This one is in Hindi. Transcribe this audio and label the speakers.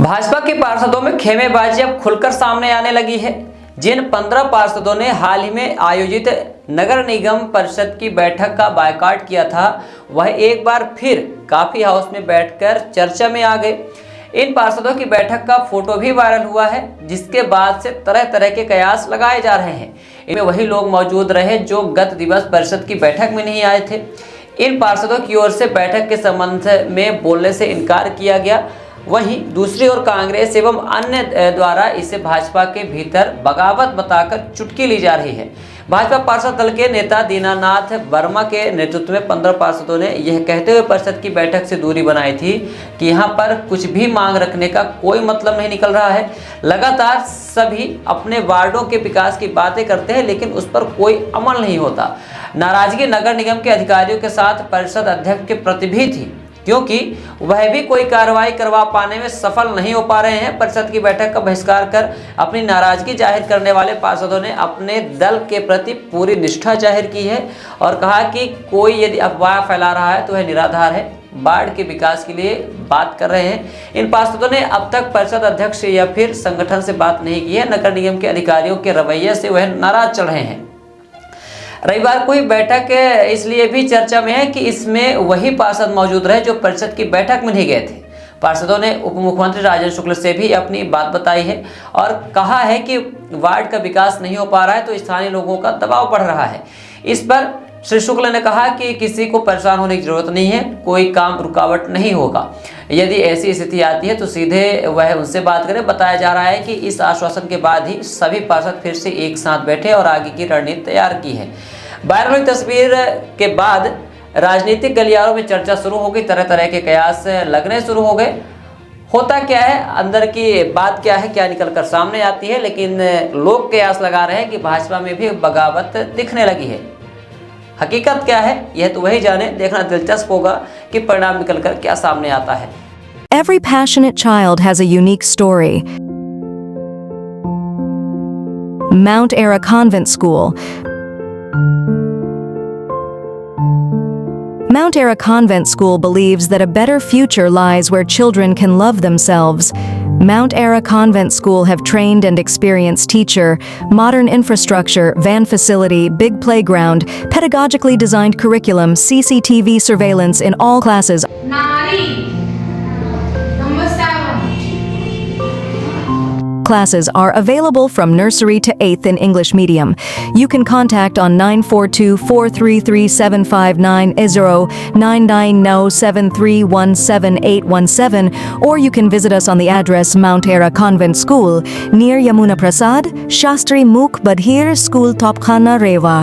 Speaker 1: भाजपा के पार्षदों में खेमेबाजी अब खुलकर सामने आने लगी है। जिन 15 पार्षदों ने हाल ही में आयोजित नगर निगम परिषद की बैठक का बायकॉट किया था, वह एक बार फिर कॉफी हाउस में बैठकर चर्चा में आ गए। इन पार्षदों की बैठक का फोटो भी वायरल हुआ है, जिसके बाद से तरह तरह के कयास लगाए जा रहे हैं। इनमें वही लोग मौजूद रहे जो गत दिवस परिषद की बैठक में नहीं आए थे। इन पार्षदों की ओर से बैठक के संबंध में बोलने से इनकार किया गया। वहीं दूसरी ओर कांग्रेस एवं अन्य द्वारा इसे भाजपा के भीतर बगावत बताकर चुटकी ली जा रही है। भाजपा पार्षद दल के नेता दीनानाथ वर्मा के नेतृत्व में 15 पार्षदों ने यह कहते हुए परिषद की बैठक से दूरी बनाई थी कि यहां पर कुछ भी मांग रखने का कोई मतलब नहीं निकल रहा है। लगातार सभी अपने वार्डों के विकास की बातें करते हैं, लेकिन उस पर कोई अमल नहीं होता। नाराजगी नगर निगम के अधिकारियों के साथ परिषद अध्यक्ष के प्रति भी थी, क्योंकि वह भी कोई कार्रवाई करवा पाने में सफल नहीं हो पा रहे हैं। परिषद की बैठक का बहिष्कार कर अपनी नाराजगी जाहिर करने वाले पार्षदों ने अपने दल के प्रति पूरी निष्ठा जाहिर की है और कहा कि कोई यदि अफवाह फैला रहा है तो वह निराधार है। वार्ड के विकास के लिए बात कर रहे हैं। इन पार्षदों ने अब तक परिषद अध्यक्ष या फिर संगठन से बात नहीं की है। नगर निगम के अधिकारियों के रवैये से वह नाराज चल रहे हैं। रविवार को ही बैठक इसलिए भी चर्चा में है कि इसमें वही पार्षद मौजूद रहे जो परिषद की बैठक में नहीं गए थे। पार्षदों ने उप मुख्यमंत्री राजेंद्र शुक्ल से भी अपनी बात बताई है और कहा है कि वार्ड का विकास नहीं हो पा रहा है तो स्थानीय लोगों का दबाव बढ़ रहा है। इस पर श्री शुक्ल ने कहा कि किसी को परेशान होने की जरूरत नहीं है, कोई काम रुकावट नहीं होगा। यदि ऐसी स्थिति आती है तो सीधे वह उनसे बात करें। बताया जा रहा है कि इस आश्वासन के बाद ही सभी पार्षद फिर से एक साथ बैठे और आगे की रणनीति तैयार की है। वायरल हुई तस्वीर के बाद राजनीतिक गलियारों में चर्चा शुरू हो गई, तरह तरह के कयास लगने शुरू हो गए। होता क्या है, अंदर की बात क्या है, क्या निकल कर सामने आती है, लेकिन लोग कयास लगा रहे हैं कि भाजपा में भी बगावत दिखने लगी है। हकीकत क्या है यह तो वही जाने। देखना दिलचस्प होगा कि परिणाम निकलकर क्या सामने आता है।
Speaker 2: Every passionate child has a unique story. Mount Ara Convent School. Mount Ara Convent School believes that a better future lies where children can love themselves. Mount Ara Convent School have trained and experienced teacher, modern infrastructure, van facility, big playground, pedagogically designed curriculum, CCTV surveillance in all classes. Classes are available from nursery to 8th in English medium. You can contact on 942-433-7590, 990-7317817, or you can visit us on the address Mount Ara Convent School, near Yamuna Prasad, Shastri Mukh Badhir School, Topkhana, Rewa.